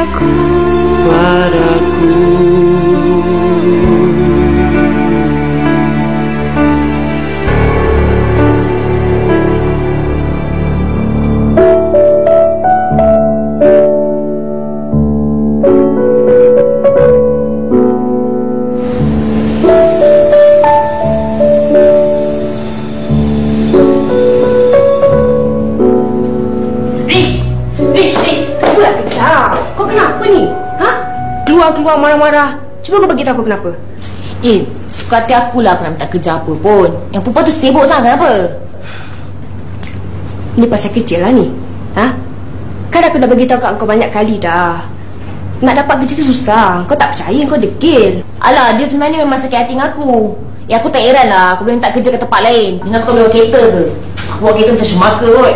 padaku. Keluar marah-marah. Cuba kau bagi tahu aku kenapa. Suka hati akulah aku nak minta kerja apa pun. Yang perempuan tu sibuk sangat, kenapa? Ni pasal kecil lah ni. Kan aku dah bagi tahu kat kau banyak kali dah. Nak dapat kerja tu susah. Kau tak percaya, kau degil. Alah, dia sebenarnya memang sakit hati dengan aku. Aku tak heran lah aku boleh minta kerja ke tempat lain. Dengan kau bawa kereta ke? Aku bawa kereta macam Schumacher kot.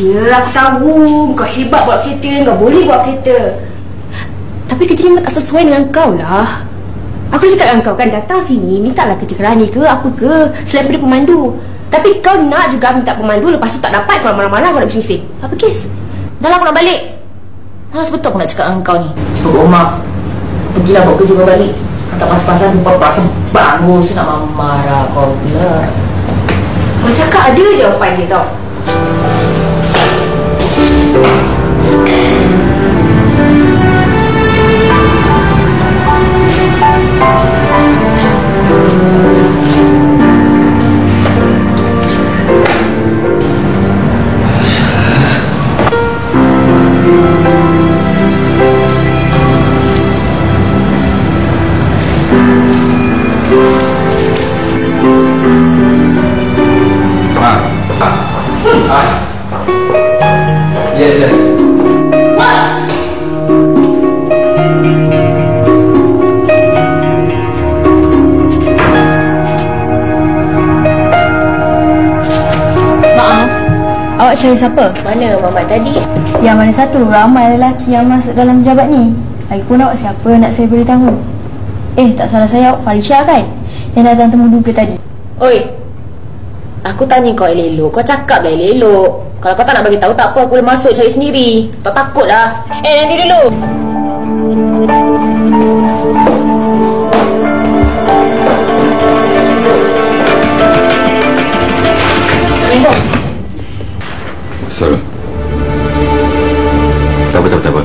Ya, aku tahu. Kau hebat bawa kereta. Kau boleh bawa kereta. Tapi kerja memang tak sesuai dengan kau lah. Aku cakap dengan kau kan, datang sini mintalah kerja kerani ke apa ke selain daripada pemandu. Tapi kau nak juga minta pemandu, lepas tu tak dapat, kau marah-marah, kau nak bising-bising. Apa kes? Dah lah aku nak balik. Malas betul aku nak cakap dengan kau ni. Cepat ke rumah. Pergilah bawa kerja kau balik. Kau tak pas-pasan lupa perasaan bagus. Nak marah kau pula. Kau cakap ada jawapan dia tau. Yes. Maaf, awak cari siapa? Mana mamat tadi? Yang mana satu? Ramai lelaki yang masuk dalam pejabat ni. Lagipun awak siapa nak saya beritahu? Tak salah saya, awak Farisha kan? Yang datang temu duga tadi. Oi, aku tanya kau elok, kau cakap lah elok. Kalau kau tak nak bagi tahu tak apa, aku boleh masuk cari sendiri. Tak takut lah. Nanti dulu. Assalamualaikum. Salam. Tak apa.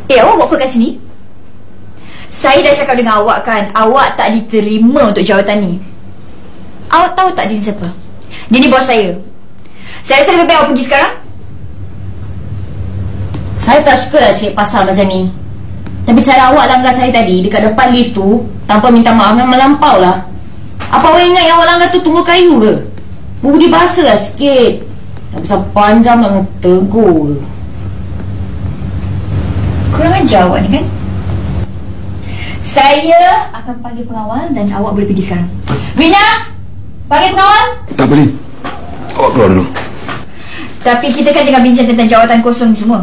Awak buat apa kat sini? Saya dah cakap dengan awak kan, awak tak diterima untuk jawatan ni. Awak tahu tak dia ni siapa? Dia ni bos saya. Saya rasa lebih baik awak pergi sekarang. Saya tak suka lah cik pasal macam ni. Tapi cara awak langgar saya tadi dekat depan lift tu tanpa minta maaf memang melampau lah. Apa awak ingat yang awak langgar tu tunggu kayu ke? Budi bahasa lah sikit. Tak bisa panjang nak tegur. Kurang ajar awak ni kan? Saya akan panggil pengawal dan awak boleh pergi sekarang. Rina, panggil pengawal. Tak boleh. Awak keluar dulu. Tapi kita kan tengah bincang tentang jawatan kosong ni semua.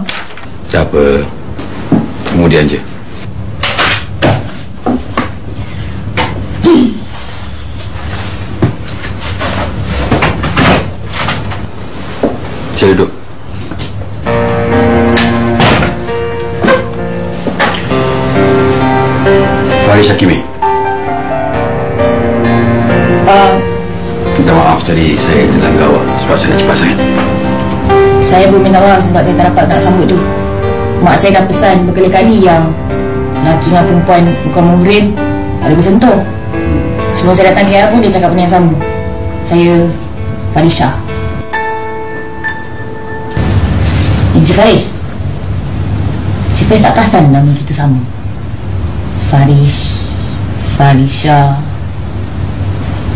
Tak apa. Kemudian je. Saya duduk. Faris Hakimi. Minta maaf tadi saya terlanggar awak sebab saya dah cepat sangat. Saya pun minta maaf sebab saya tak dapat nak sambut tu. Mak saya dah pesan berkali-kali yang lelaki dengan perempuan bukan muhrim tak boleh bersentuh. Sebelum saya datang KL pun dia cakap benda yang sama. Saya Farisha. Encik Faris, Encik Faris tak perasan nama kita sama? Faris, Farisha,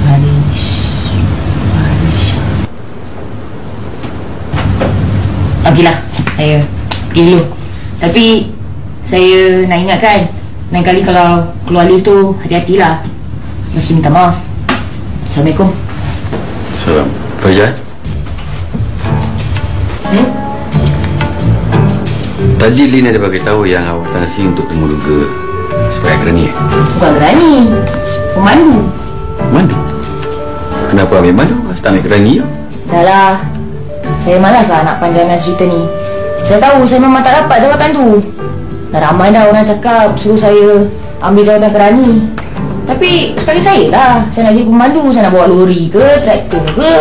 Farisha. Okeylah, saya pergi dulu. Tapi saya nak ingatkan, lain kali kalau keluar lift tu hati-hatilah. Mesti minta maaf. Assalamualaikum. Salam. Farizah? Tadi Lina dia bagi tahu yang awak datang sini untuk temu duga supaya kerani. Bukan kerani, pemandu. Pemandu? Kenapa ambil mandu? Tak ambil kerani ya? Dah lah, Saya malaslah nak panjangkan cerita ni. Saya tahu saya memang tak dapat jawatan tu. Dah ramai dah orang cakap suruh saya ambil jawatan kerani. Tapi sekali saya lah. Saya nak jadi pemandu. Saya nak bawa lori ke, traktor ke.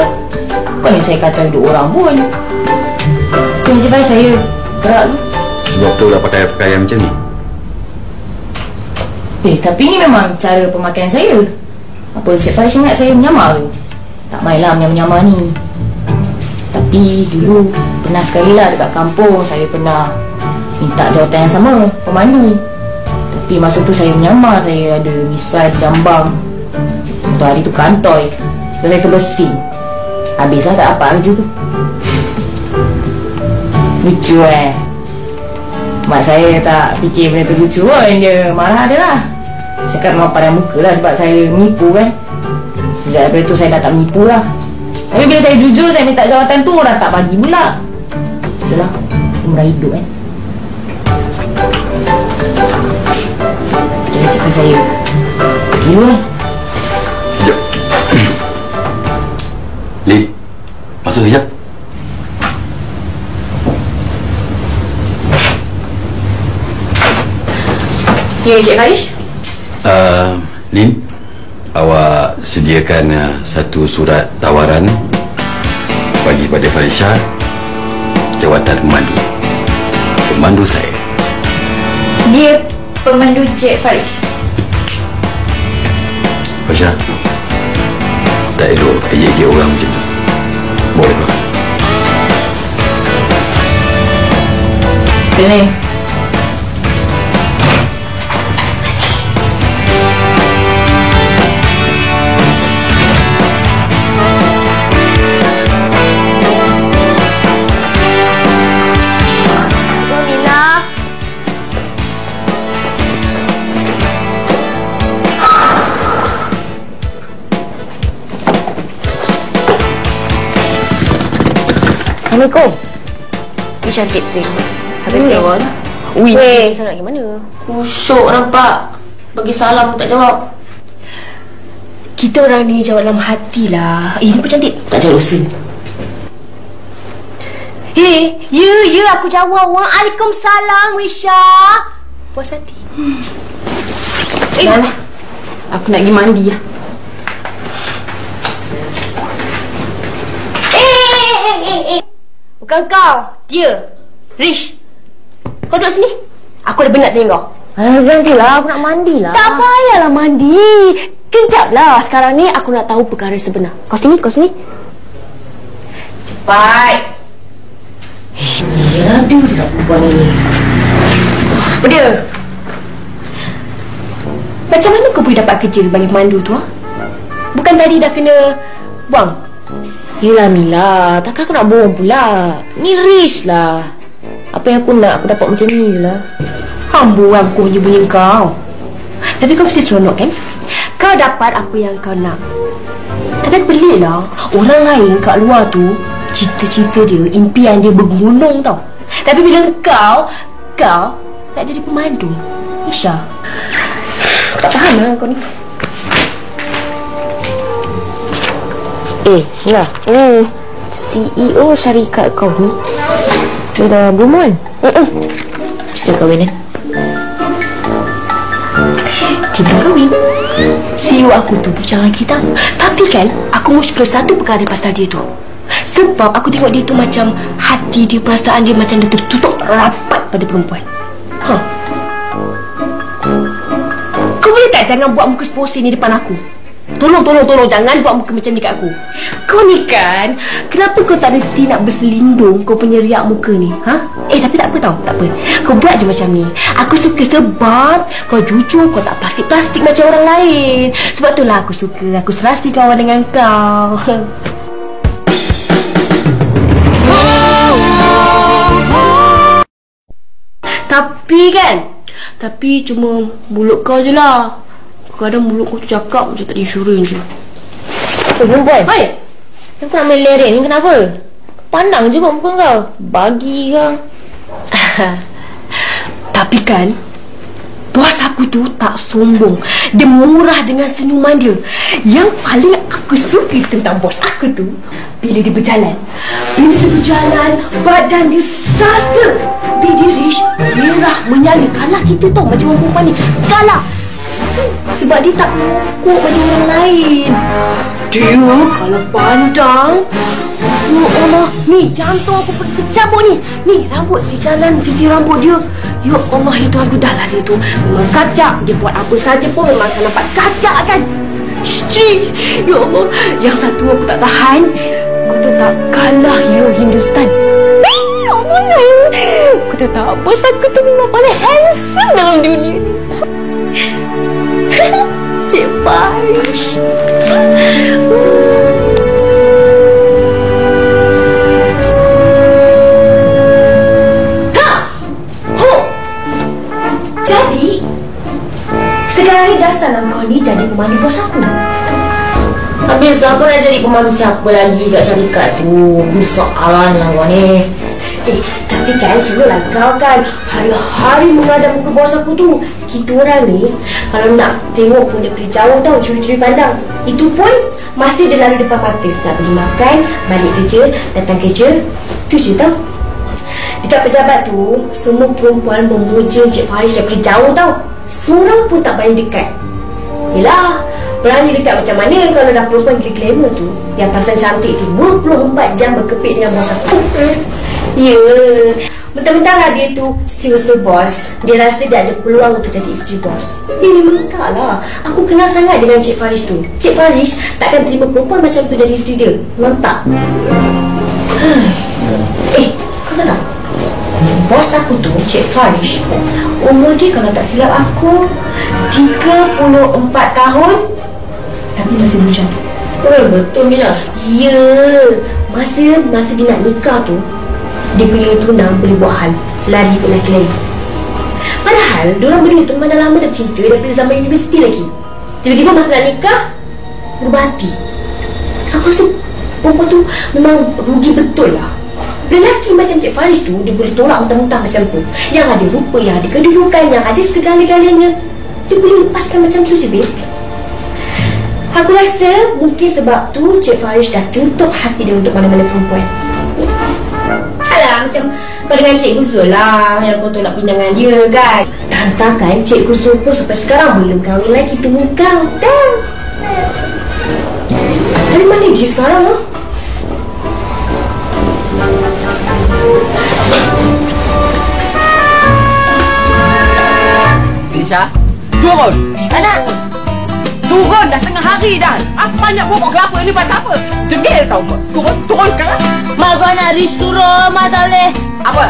Bukannya saya kacau hidup orang pun. Itu nasib baik saya gerak tu. Sebab tu dah pakai pakaian macam ni. Tapi ni memang cara pemakaian saya. Apa Encik Farish ingat saya menyamar ke? Tak mainlah menyamar ni. Tapi dulu pernah sekali lah dekat kampung saya pernah minta jawatan yang sama, pemandu. Tapi masa tu saya menyamar, saya ada misai berjambang. Satu hari tu kantoi sebab saya terbesin. Habis lah tak apa kerja tu. Lucu mak saya tak fikir benda tu lucu pun. Dia marah dia lah. Cakap memang pada muka lah sebab saya menipu kan. Sejak daripada tu saya dah tak menipu lah. Tapi bila saya jujur, saya minta jawatan tu, orang tak bagi pula. Selah, umrah hidup kan. Jangan cakap saya pergi dulu kan. Sekejap. Lin, masuk sekejap. Ya, Encik Farish. Lin, awak sediakan satu surat tawaran bagi pada Farisha, jawatan pemandu saya. Dia pemandu Encik Farish. Farisha, tak elok ejek-ejek orang macam tu. Boleh keluar. Sini. Assalamualaikum. Ni cantik pin. Habis dia awak lah. Weh, saya nak pergi mana? Kusuk nampak. Bagi salam tak jawab. Kita orang ni jawab dalam hati lah. Ni pun cantik. Tak jawab usin. Ya, aku jawab. Waalaikumsalam, Risha. Puas hati. Mana? Aku nak pergi mandi lah. Bukan kau, dia, Rish. Kau duduk sini. Aku ada benda tengok. Nantilah, aku nak mandi lah. Tak payahlah mandi. Kejap lah. Sekarang ni aku nak tahu perkara sebenar. Kau sini. Cepat. Ya, dia je nak perempuan ni. Apa dia? Macam mana kau boleh dapat kerja sebagai pemandu tu? Bukan tadi dah kena buang? Yelah Mila, takkan aku nak bohong pula. Ni Rish lah. Apa yang aku nak, aku dapat macam ni je lah. Buang aku bunyi kau. Tapi kau mesti seronok kan? Kau dapat apa yang kau nak. Tapi aku pelik lah. Orang lain kat luar tu, cita-cita dia, impian dia bergunung tau. Tapi bila kau nak jadi pemandu, Isha, tak faham lah kau ni. Lah, CEO syarikat kau ni dia dah berumur. Mesti kahwin kan? Dia belum kahwin. CEO aku tu bujangan kita. Tapi kan aku muskil satu perkara pasal dia tu. Sebab aku tengok dia tu macam hati dia, perasaan dia macam dia tertutup rapat pada perempuan. Kau boleh tak jangan buat muka seposi ni depan aku? Tolong jangan buat muka macam ni kat aku. Kau ni kan, kenapa kau tak reti nak berselindung kau punya riak muka ni? Tapi tak apa tau, tak apa. Kau buat je macam ni. Aku suka sebab kau jujur, kau tak plastik-plastik macam orang lain. Sebab itulah aku suka, aku serasi kawan dengan kau. Tapi cuma mulut kau je lah. Kadang mulut kau tu cakap macam tak insurans je. Perempuan? Yang kau nak main lereng ni kenapa? Pandang je kok muka kau. Bagi kau. Tapi kan Bos aku tu tak sombong. Dia murah dengan senyuman dia. Yang paling aku suka tentang bos aku tu, bila dia berjalan, badan dia sasa. Bidirish merah menyala. Kalah kita tahu macam orang perempuan ni. Kalah. Sebab dia tak pokok macam orang lain. Dia kalau pandang, ya Allah, ni jantung aku tercabut ni. Ni rambut dia jalan sisi rambut dia. Ya Allah, itu aku dah lah dia tu. Memang kacak. Dia buat apa saja pun memang akan nampak kacak kan. Isteri, ya Allah. Yang satu aku tak tahan. Aku tu tak kalah hero Hindustan. Ya Allah, aku tu tak. Bos aku tu memang paling handsome dalam dunia ni. Cik Farish. Jadi sekarang ni dasar kau ni jadi pemandu bos aku. Habis aku nak jadi pemandu siapa lagi kat syarikat tu? Soalan lah kau ni. Tapi kan sebelum kau kan hari-hari menghadap muka bos aku tu. Kita orang ni kalau nak tengok pun dia pergi jauh tau, curi-curi pandang. Itu pun masih dia lalu depan mata. Nak pergi makan, balik kerja, datang kerja. Tu je tau. Dekat pejabat tu, semua perempuan memuja Cik Farish daripada jauh tau. Seorang pun tak berani dekat. Yelah, berani dekat macam mana kalau dah perempuan glamour tu, yang pasal cantik tu 24 jam berkepit dengan bos aku. Ya, mentang-mentang lah dia tu seriously bos. Dia rasa dia ada peluang untuk jadi isteri bos. Dia ni mentah lah. Aku kenal sangat dengan Cik Farish tu. Cik Farish takkan terima perempuan macam tu jadi isteri dia. Mantap. Kau tahu tak? Bos aku tu, Cik Farish, umur dia kalau tak silap aku 34 tahun. Tapi masih bujang. Betul ni lah. Ya, masa dia nak nikah tu, dia punya tunang boleh buat hal lari ke lelaki lain. Padahal diorang berdua tu memang dah lama dah bercinta daripada zaman universiti lagi. Tiba-tiba masa nak nikah berubah hati. Aku rasa perempuan tu memang rugi betul lah. Lelaki macam Cik Farish tu, dia boleh tolak mentah-mentah macam tu. Yang ada rupa, yang ada kedudukan, yang ada segala-galanya. Dia boleh lepaskan macam tu je, babe. Aku rasa mungkin sebab tu Cik Farish dah tutup hati dia untuk mana-mana perempuan. Alah, macam kau dengan Cikgu Zul lah yang kau tolak pindangan dia kan. Tantakan Cikgu Zul pun sampai sekarang belum kahwin lagi. Tunggu kau dah. Dari mana dia sekarang lah? Risha, turun! Anak! Turun dah tengah hari dah. Banyak pokok kelapa ni pasal apa? Degil tau kau. Turun sekarang. Mak kau nak Rish turun, Mak tak boleh. Apa?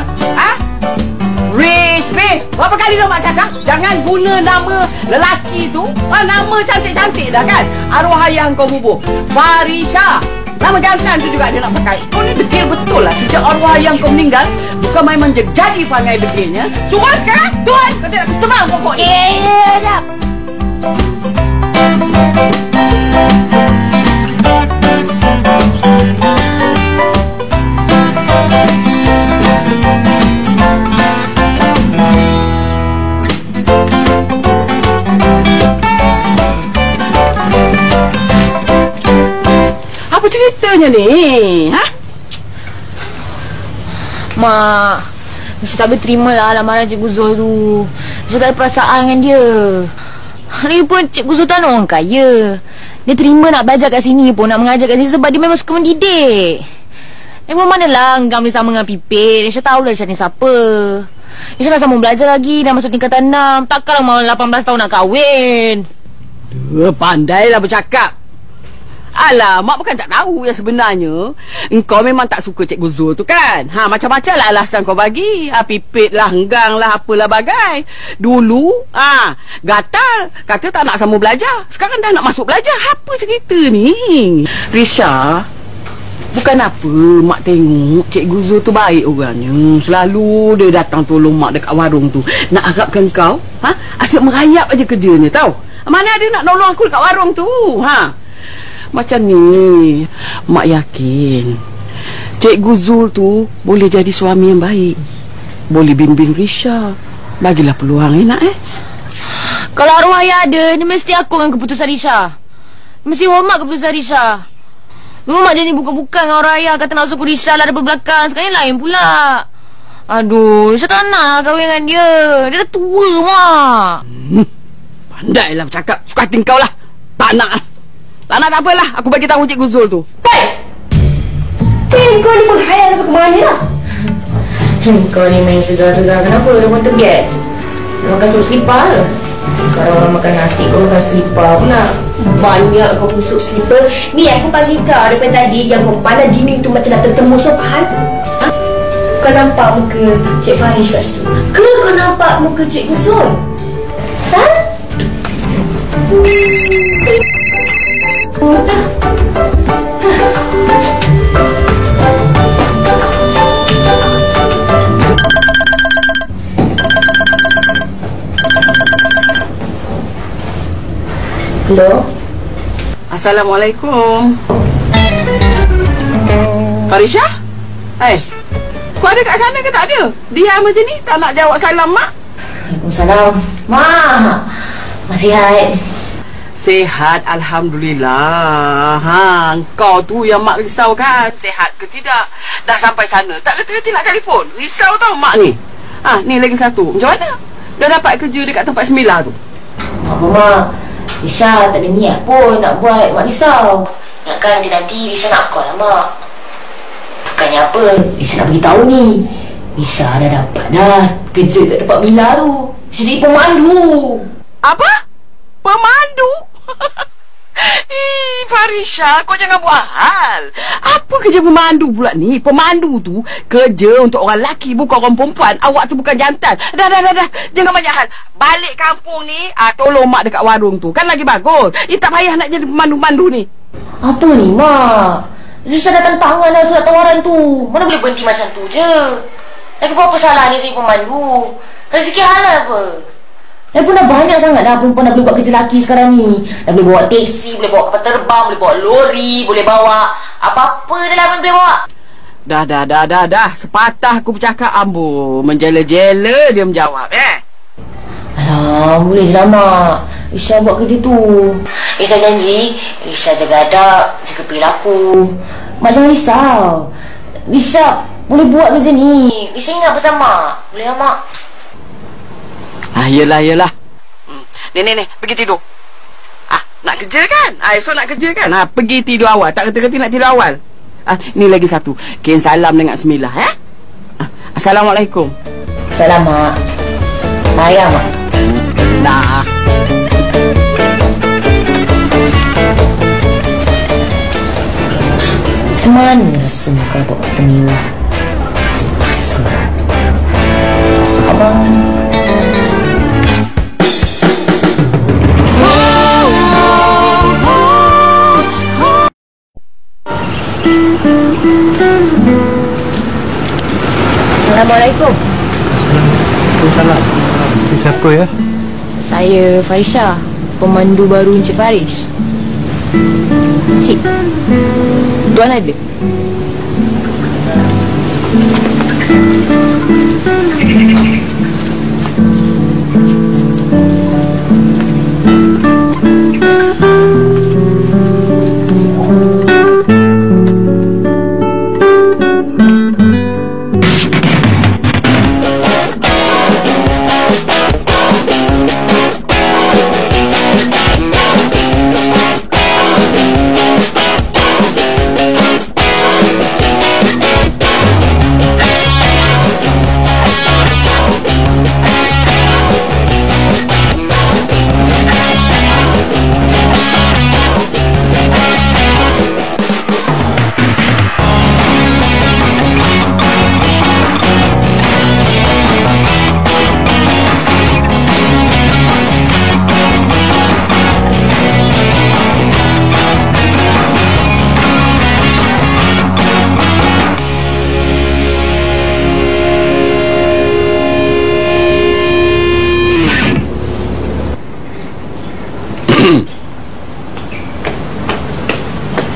Rish, berapa kali dah Mak cakap? Jangan guna nama lelaki tu. Nama cantik-cantik dah kan? Arwah ayah kau bubur. Farisha. Nama jantan tu juga dia nak pakai. Kau ni degil betul lah. Sejak arwah ayah kau meninggal, bukan main jadi perangai degilnya. Turun sekarang. Turun. Kau tidak tebang pokok ni. Sekejap. Apa ceritanya ni? Mak, Risha tak berterima lah lamaran Cikgu Zul tu. Risha tak ada perasaan dengan dia. Hari pun Cikgu Zul tu orang kaya. Dia terima nak belajar kat sini pun, nak mengajar kat sini sebab dia memang suka mendidik. Memang manalah Enggam ni sama dengan Pipit. Risha tahulah Risha ni siapa. Risha nak sambung belajar lagi, dah masuk tingkatan 6. Takkanlah mau 18 tahun nak kahwin. Pandailah bercakap. Alah, Mak bukan tak tahu yang sebenarnya engkau memang tak suka Cikgu Zul tu kan. Macam-macam lah alasan kau bagi. Pipit lah, henggang lah, apalah bagai. Dulu, gatal, kata tak nak sambung belajar. Sekarang dah nak masuk belajar. Apa cerita ni? Risha, bukan apa Mak tengok Cikgu Zul tu baik orangnya. Selalu dia datang tolong Mak dekat warung tu. Nak harapkan kau asyik merayap aja kerjanya tau. Mana ada nak nolong aku dekat warung tu. Macam ni, Mak yakin Cikgu Zul tu boleh jadi suami yang baik. Boleh bimbing Risha. Bagilah peluang nak Kalau arwah ayah ada, ni mesti aku dengan keputusan Risha. Mesti hormat keputusan Risha. Dulu mak janji bukan-bukan dengan orang ayah kata nak suku Risha lah daripada belakang. Sekarang lain pula. Aduh, Risha tak nak kahwin dengan dia. Dia dah tua, mak. Pandailah bercakap. Suka hati kau lah. Tak nak. Tak nak tak apalah. Aku bagi tahu Cikgu Zul tu. Kai! Kau ni berhayal sampai ke mana lah? Kau ni main segar-segar. Kenapa? Dia pun terbiat. Dia makan sup selipar ke? Kalau orang makan nasi, kau makan selipar pula. Banyak kau busuk slipper. Ni aku panggil kau daripada tadi yang kau pandang dinding tu macam nak tertembus. So faham? Ha? Kau nampak muka Cik Farish kat situ? Ke kau nampak muka Cik Zul? Ha? Hello? Assalamualaikum. Farisha? Kau ada kat sana ke tak ada? Diam macam ni, tak nak jawab salam mak? Waalaikumsalam. Mak, masih sihat? Sehat, Alhamdulillah. Kau tu yang mak risau kan? Sehat ke tidak? Dah sampai sana, tak reti-reti nak telefon. Risau tau mak ni. Ni lagi satu. Macam mana? Dah dapat kerja dekat tempat seminar tu? Apa mak? Risha tak ada niat pun nak buat mak risau. Ingatkan nanti Risha nak call lah mak. Bukannya apa, Risha nak beritahu ni. Risha dah dapat dah kerja kat tempat Mila tu. Risha jadi pemandu. Apa? Pemandu? Farisha, kau jangan buat hal. Apa kerja pemandu pula ni? Pemandu tu kerja untuk orang lelaki, bukan orang perempuan. Awak tu bukan jantan. Dah. Jangan banyak hal. Balik kampung ni, tolong mak dekat warung tu. Kan lagi bagus. Tak payah nak jadi pemandu-pemandu ni. Apa ni mak? Risha dah tanda tangan dah surat tawaran tu. Mana boleh berhenti macam tu je? Lagi apa salahnya jadi pemandu? Rezeki halal apa? Dah pun dah banyak sangat dah perempuan dah boleh buat kerja lelaki sekarang ni. Dah boleh bawa teksi, boleh bawa kapal terbang, boleh bawa lori, boleh bawa apa-apa dalam boleh bawa. Dah. Sepatah aku bercakap, ambo menjela-jela dia menjawab. Alah, boleh lah mak. Risha buat kerja tu. Risha janji, Risha jaga adab, jaga perilaku. Mak jangan risau. Risha boleh buat kerja ni. Risha ingat pesan mak. Boleh lah mak. Yelah. Ni, pergi tidur. Nak kerja kan? Esok nak kerja kan? Pergi tidur awal. Tak reti-reti nak tidur awal. Ni lagi satu. Kirim salam dengan Semilah, Assalamualaikum. Salam mak. Sayang mak. Dah. Macam mana rasanya kalau buat kata mewah? Sabar. Assalamualaikum. Waalaikumsalam. Siapa ya? Saya Farisha, pemandu baru Encik Farish. Cik, tuan ada?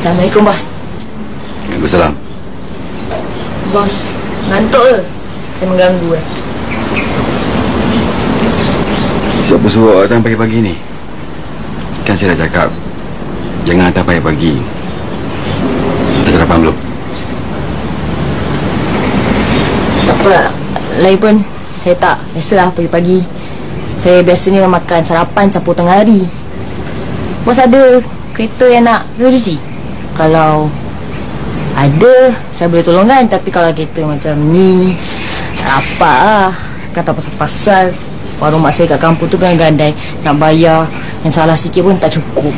Assalamualaikum, bos. Waalaikumsalam. Bos, ngantuk ke? Saya mengganggu Siapa suruh datang pagi-pagi ni? Kan saya dah cakap jangan datang pagi-pagi. Dah sarapan belum? Tak apa. Lain pun saya tak. Biasalah pagi-pagi saya biasanya makan sarapan campur tengah hari. Bos ada kereta yang nak cuci? Kalau ada, saya boleh tolongkan. Tapi kalau kereta macam ni, rapat lah. Kata pasal-pasal warung mak saya kat kampung tu kan gandai. Nak bayar yang salah sikit pun tak cukup.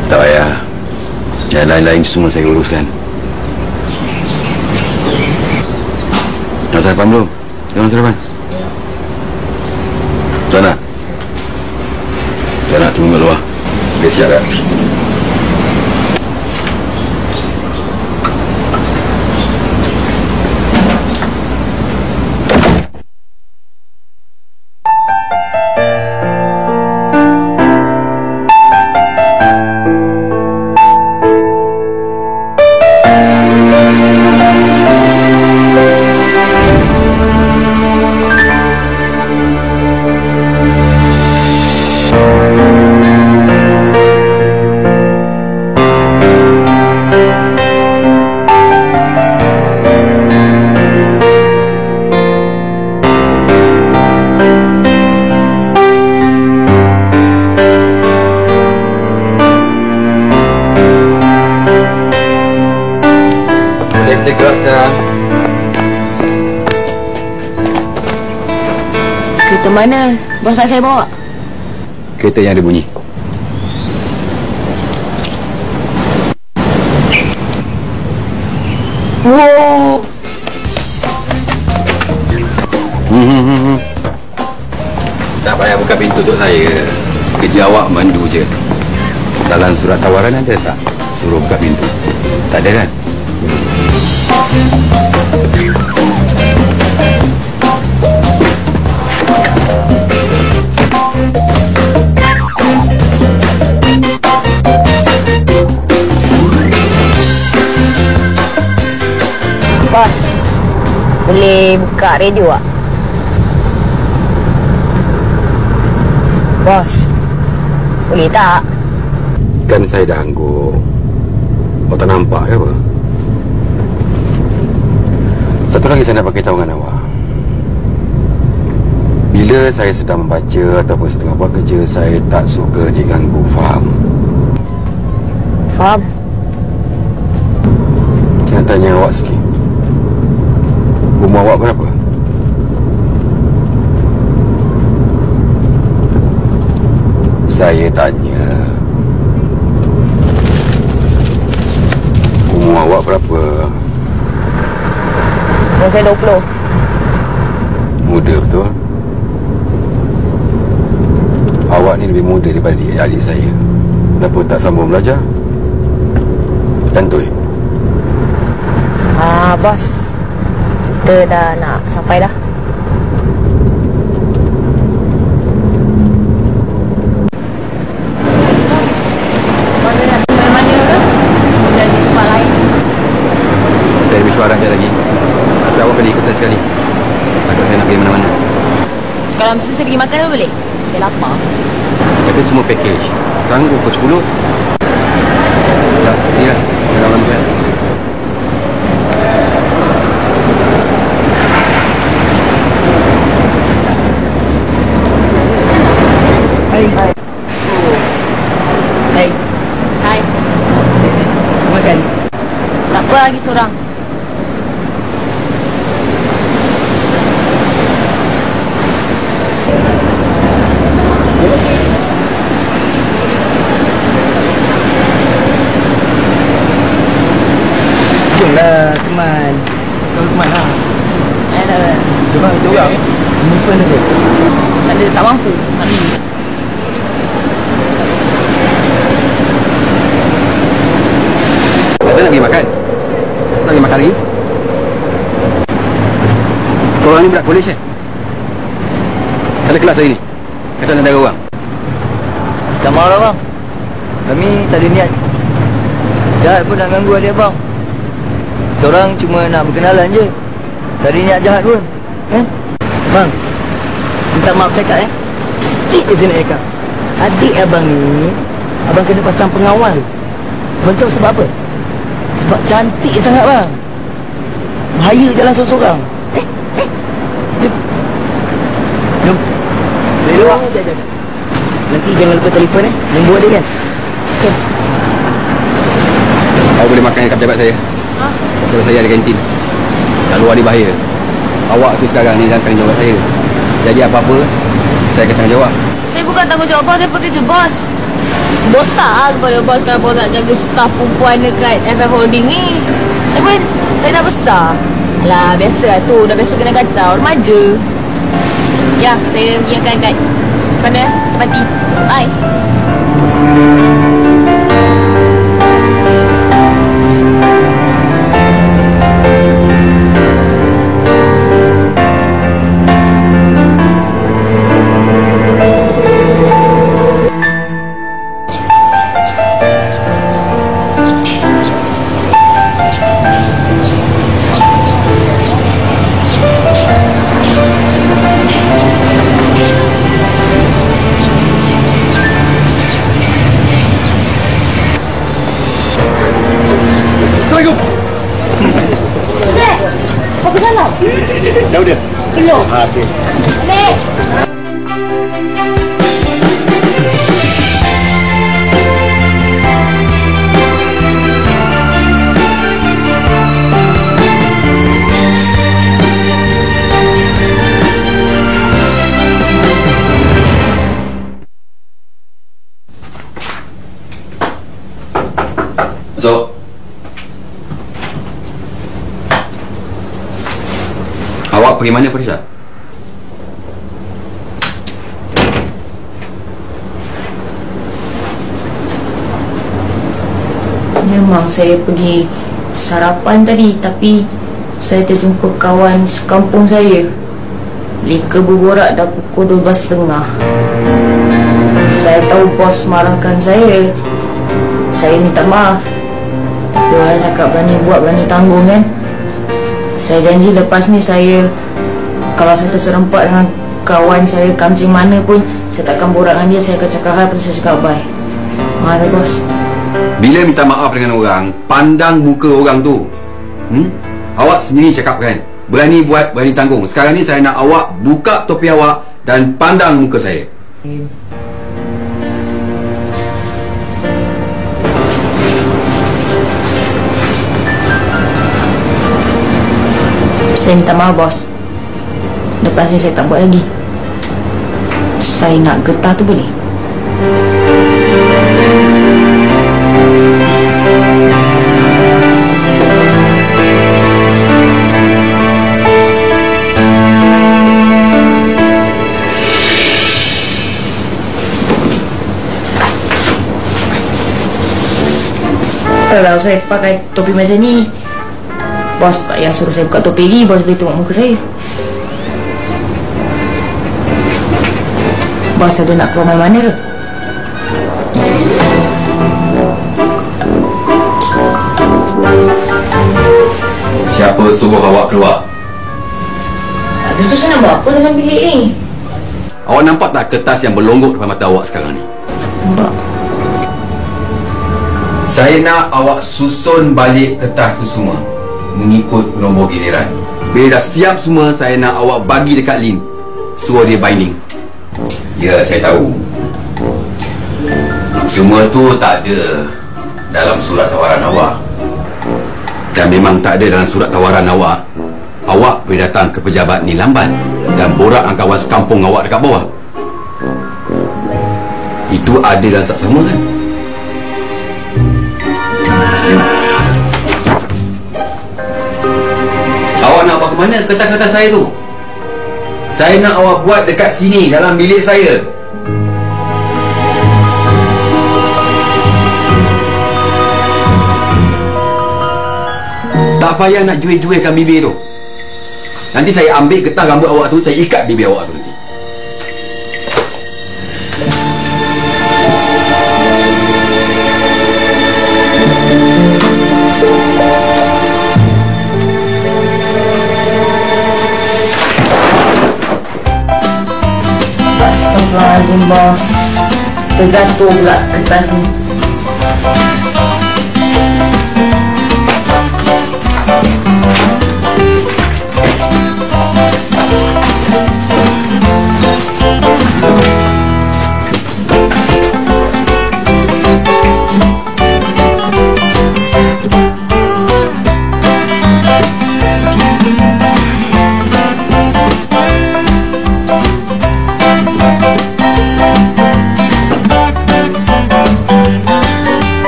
Tak payah. Yang lain-lain semua saya uruskan. Dah sarapan belum? Jangan sarapan. Tak nak? Tak nak tunggu kat luar. Dia siap tak? Kereta mana bos nak saya bawa? Kereta yang ada bunyi. Oh. Tak payah buka pintu untuk saya. Kerja awak mandu je. Dalam surat tawaran ada tak suruh buka pintu? Tak ada kan? Bos, boleh buka radio tak? Bos, boleh tak? Kan saya dah angguk. Awak tak nampak ke apa? Satu lagi saya nak bagi tahu dengan awak. Bila saya sedang membaca ataupun setengah buat kerja, saya tak suka diganggu, faham? Faham. Saya nak tanya awak sikit. Umur awak berapa? Saya tanya. Umur awak berapa? Umur saya 20. Muda betul. Awak ni lebih muda daripada adik saya. Kenapa tak sambung belajar? Kantoi. Bos, kita dah nak sampai dah. Bos, bos dah nak mana-mana ke? Dah di tempat lain. Saya mesyuarat sekejap lagi. Tapi awak kena ikut saya sekali. Takut saya nak pergi mana-mana. Kalau macam tu saya pergi makan dulu boleh? Saya lapar. Tapi semua package. Sanggup pukul 10. Tak, ni lah. Dalam lama saya. Hai. Hai. Hai. Makan. Tak apa lagi seorang. Jomlah teman. Kau ke mana? Tak ada. Cuma itu yang Ini phone ada. Tak ada, tak mampu. Tak boleh. Kata nak pergi makan. Nak pergi makan lagi? Korang ni budak kolej Kata kelas hari ni. Kata nak ada orang. Tak marah bang. Kami tak ada niat jahat pun nak ganggu adik abang. Kita orang cuma nak berkenalan je. Tak ada niat jahat pun. Kan? Bang, Minta maaf cakap sikit je saya nak cakap. Adik abang ni, abang kena pasang pengawal. Abang tahu sebab apa? Sebab cantik sangat bang. Bahaya jalan sorang-sorang. Jom. Jom. Nanti jangan lupa telefon nombor dia kan. Okay. Awak boleh makan kat pejabat saya. Kalau saya ada kantin. Kat luar ni bahaya. Awak tu sekarang ni dalam tanggungjawab saya. Jadi apa-apa, saya akan tanggungjawab. Saya bukan tanggungjawab bos, saya pekerja bos. Botak kepada bos kalau bos nak jaga staf perempuan dekat FF Holding ni. Tapi saya dah besar. Alah, biasa lah tu. Dah biasa kena kacau. Remaja. Ya, saya pergi akan kat sana. Cepati. Bye. Dah udah? Belum. Okey. Nek. Masuk. Awak pergi mana, Farisha? Memang saya pergi sarapan tadi, tapi saya terjumpa kawan sekampung saya. Mereka berborak dah pukul 12.30. Saya tahu bos marahkan saya. Saya minta maaf. Tapi orang cakap berani buat, berani tanggung kan. Saya janji lepas ni saya, kalau saya terserempak dengan kawan saya kancing mana pun, saya takkan borak dengan dia. Saya akan cakap hal, saya cakap bye. Mana bos? Bila minta maaf dengan orang, pandang muka orang tu. Awak sendiri cakap kan, berani buat, berani tanggung. Sekarang ni saya nak awak buka topi awak dan pandang muka saya. Saya minta maaf bos. Lepas ni saya tak buat lagi. Saya nak getah tu boleh? Kalau saya pakai topi macam ni, bos tak payah suruh saya buka topi lagi. Bos boleh tengok muka saya. Bos ada nak keluar mana ke? Siapa suruh awak keluar? Habis tu saya nak buat apa dalam bilik ni? Awak nampak tak kertas yang berlonggok depan mata awak sekarang ni? Nampak. Saya nak awak susun balik kertas tu semua mengikut nombor giliran. Bila dah siap semua, saya nak awak bagi dekat Lin. Suruh dia binding. Ya, saya tahu. Semua tu tak ada dalam surat tawaran awak. Dan memang tak ada dalam surat tawaran awak. Awak boleh datang ke pejabat ni lamban dan borak dengan kawan sekampung awak dekat bawah. Itu ada dalam saksama kan? Awak nak bawa ke mana kertas-kertas saya tu? Saya nak awak buat dekat sini, dalam bilik saya. Tak payah nak jual-jualkan bibir tu. Nanti saya ambil getah rambut awak tu, saya ikat bibir awak tu nanti. Astagfirullahaladzim, bos. Terjatuh pula kertas ni.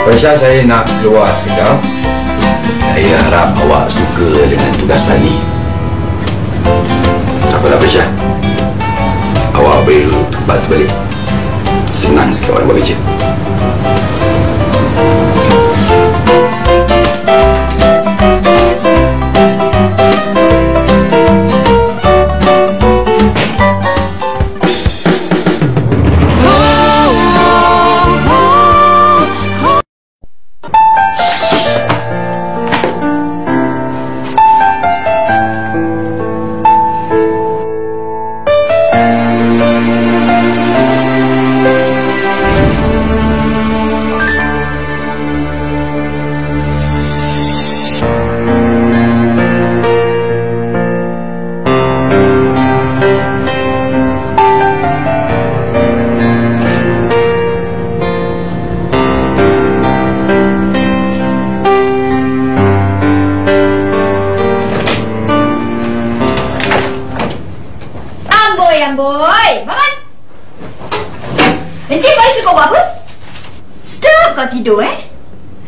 Farisha, saya nak keluar sekejap. Saya harap awak suka dengan tugasan ni. Apalah Farisha, awak boleh duduk tempat tu balik. Senang sikit orang buat kerja. Amboi, bangun. Encik Faris suruh kau buat apa? Stop kau tidur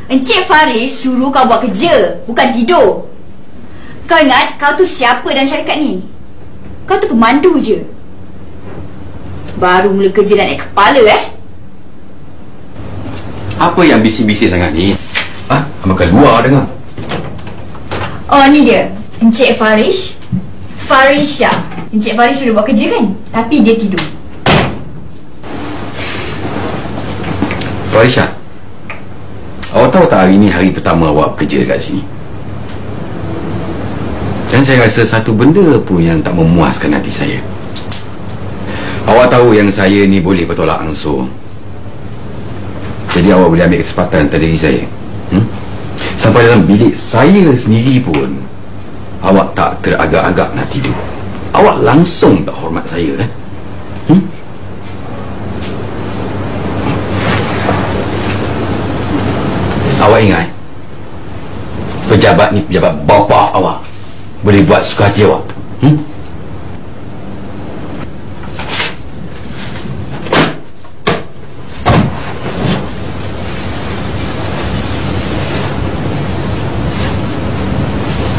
Encik Faris suruh kau buat kerja, bukan tidur. Kau ingat kau tu siapa dalam syarikat ni? Kau tu pemandu je. Baru mula kerja dah naik kepala Apa yang bising-bising sangat ni? Abang keluar dengar. Oh ni dia, Encik Faris Farisha. Encik Faris sudah buat kerja kan? Tapi dia tidur. Farisha, awak tahu tak hari ni hari pertama awak bekerja kat sini? Dan saya rasa satu benda pun yang tak memuaskan hati saya. Awak tahu yang saya ni boleh bertolak ansur. Jadi awak boleh ambil kesempatan atas diri saya. Sampai dalam bilik saya sendiri pun awak tak teragak-agak nak tidur. Awak langsung tak hormat saya Awak ingat, pejabat ni pejabat bapa awak, boleh buat suka hati awak.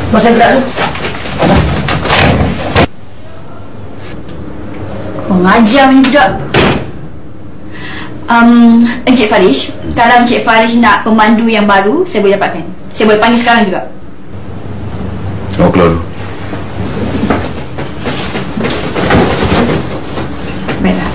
Bos, saya gerak dulu. Mengajar ni budak. Encik Faris, kalau Encik Faris nak pemandu yang baru, saya boleh dapatkan. Saya boleh panggil sekarang juga. Awak keluar dulu. Baiklah.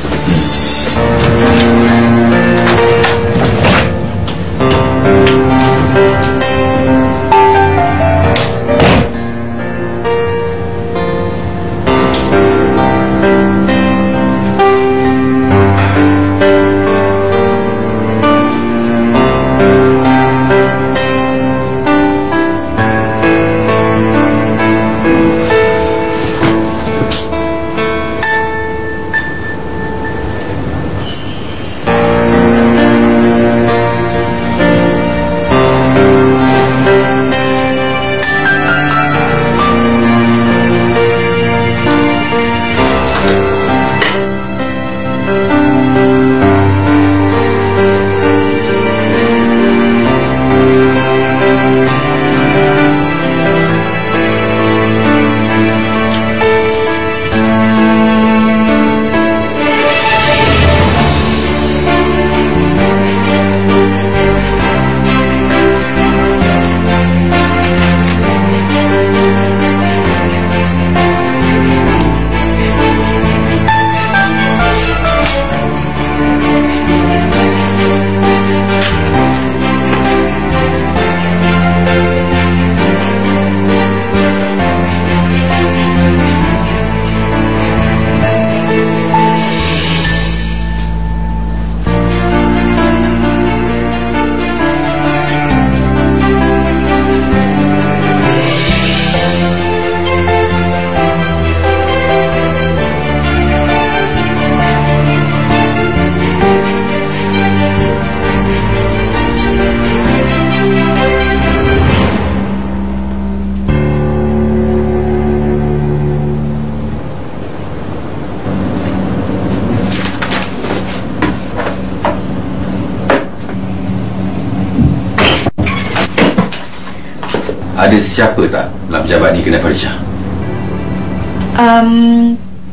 ada siapa tak dalam pejabat ni kenal Farisha?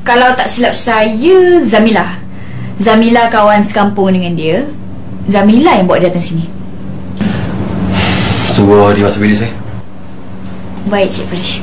Kalau tak silap saya, Zamila kawan sekampung dengan dia. Zamila yang bawa dia datang sini. Suruh dia masuk bilik saya. Baik, Cik Farish.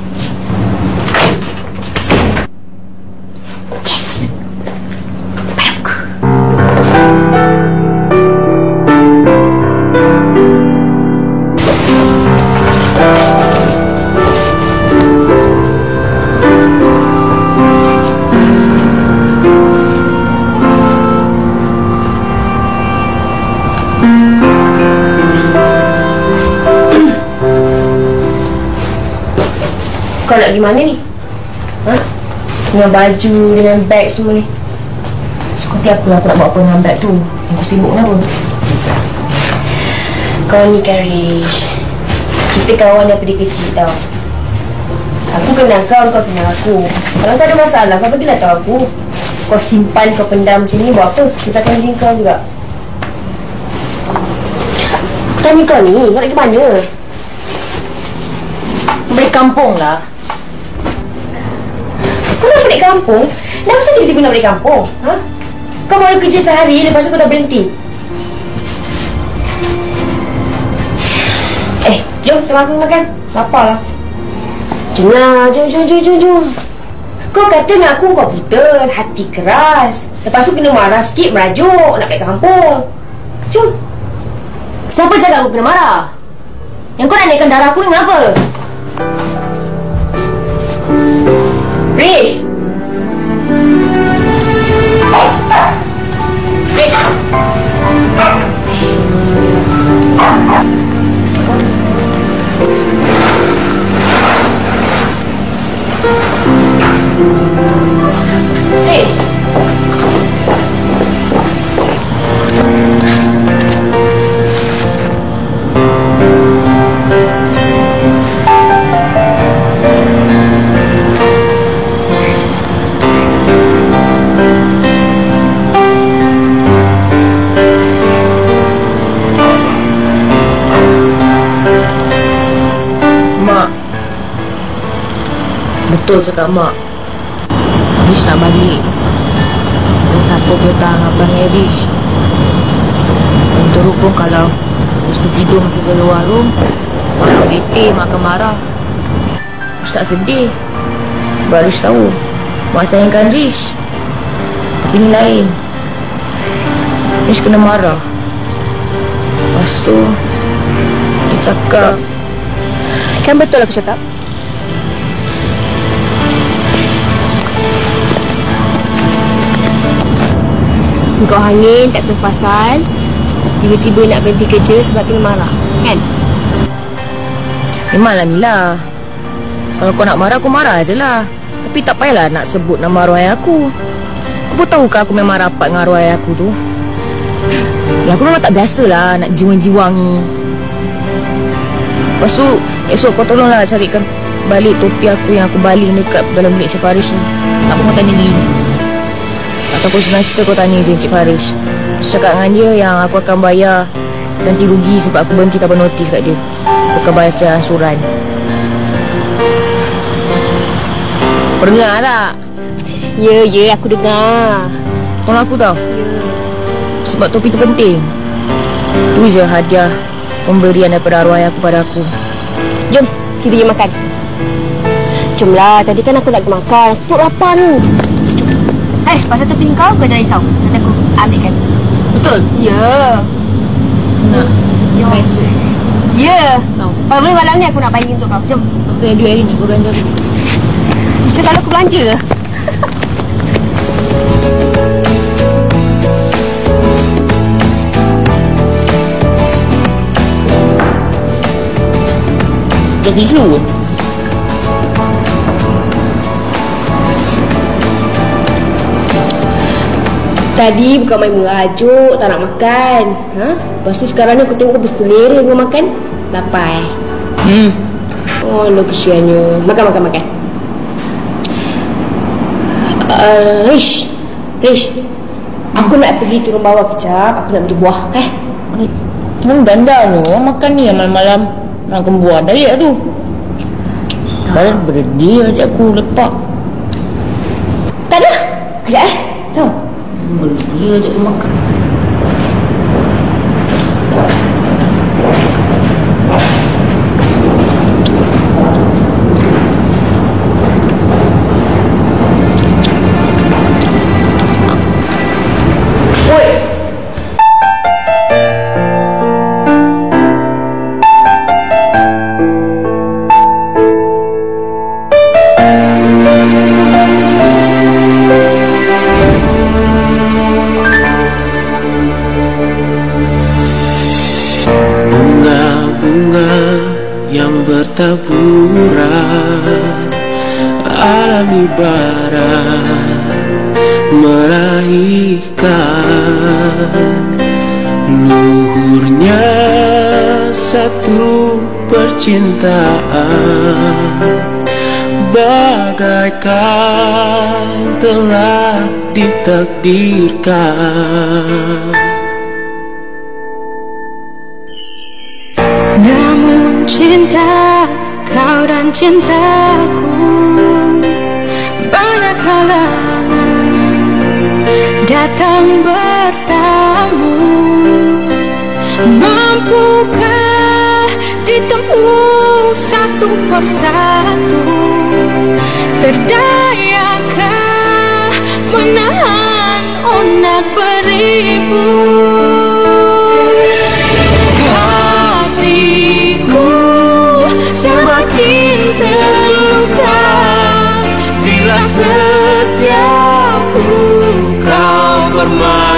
Kau nak pergi mana ni? Ha? Dengan baju, dengan beg semua ni. Suka hati aku lah aku nak buat apa dengan beg tu. Aku sibuk kenapa? Kau ni kan Rish, kita kawan daripada kecil tau. Aku kenal kau, kau kenal aku. Kalau tak ada masalah, kau bagilah tahu aku. Kau simpan, kau pendam macam ni buat apa? Susahkan diri kau juga. Tanya kau ni, kau nak pergi mana? Balik kampung lah. Kau nak balik kampung? Kenapa saya tiba-tiba nak balik kampung? Ha? Kau baru kerja sehari, lepas tu kau dah berhenti. Jom, kita makan. Lapar lah. Jom lah, jom. Kau kata dengan aku kau buta, hati keras. Lepas tu kena marah sikit, merajuk, nak balik kampung. Jom. Siapa cakap aku kena marah? Yang kau nak naikkan darah aku ni kenapa? Rish! Betul cakap mak. Rish nak balik. Terus siapa bertahan abang Rish. Dan teruk pun kalau Rish tidur masa jaga warung, mak getih, mak akan marah. Rish tak sedih sebab Rish tahu mak sayangkan Rish. Tapi ni lain. Rish kena marah. Lepas tu dia cakap, kan betul aku cakap? Kau hangin tak tahu pasal, tiba-tiba nak berhenti kerja sebab kena marah, kan? memanglah Mila, kalau kau nak marah, aku marah je lah. Tapi tak payahlah nak sebut nama arwah ayah aku. Kau pun tahu kan aku memang rapat dengan arwah ayah aku tu. Ya, aku memang tak biasalah nak jiwang-jiwangi. Lepas tu, esok kau tolonglah carikan balik topi aku yang aku baling dekat dalam bilik Cik Farish tu. Tak apa kau tanya Lin. Ataupun senang cerita kau tanya je Cik Farish. Cakap dengan dia yang aku akan bayar ganti rugi sebab aku berhenti tanpa notis kat dia. Aku akan bayar secara ansuran. Kau dengar tak? Ya, aku dengar. Tolong aku tau. Sebab topi tu penting. Tu je hadiah pemberian daripada arwah ayah aku pada aku. Jom, kita pergi makan. Jomlah, tadi kan aku nak pergi makan. Aku lapar ni. Pasal topi kau jangan risau. Nanti aku ambilkan. Betul? Ya. Nak? Ya. Ya. Kalau boleh malam ni aku nak bayar untuk kau. Jom. Betul yang duit hari ni, kau belanja tu. Kita selalu aku belanja. Jadi dulu. Tadi bukan main merajuk, tak nak makan. Lepas tu sekarang ni aku tengok kau berselera kau makan. Lapar Oh, lo kesiannya. Makan. Rish, aku nak pergi turun bawah kejap. Aku nak beli buah. Mana dandar tu? Makan ni malam-malam. Nak buah dari tu. Padahal berdi aja aku lepak. Tak ada. Kejap tahu. Berdi aja aku makan. Bertaburan alami barat meraihkan luhurnya satu percintaan bagaikan telah ditakdirkan. Namun cinta kau dan cintaku banyak halangan datang bertamu. Mampukah ditempuh satu persatu? Terdayakkah menahan onak beribu? Semakin terluka bila setiap ku kau bermain.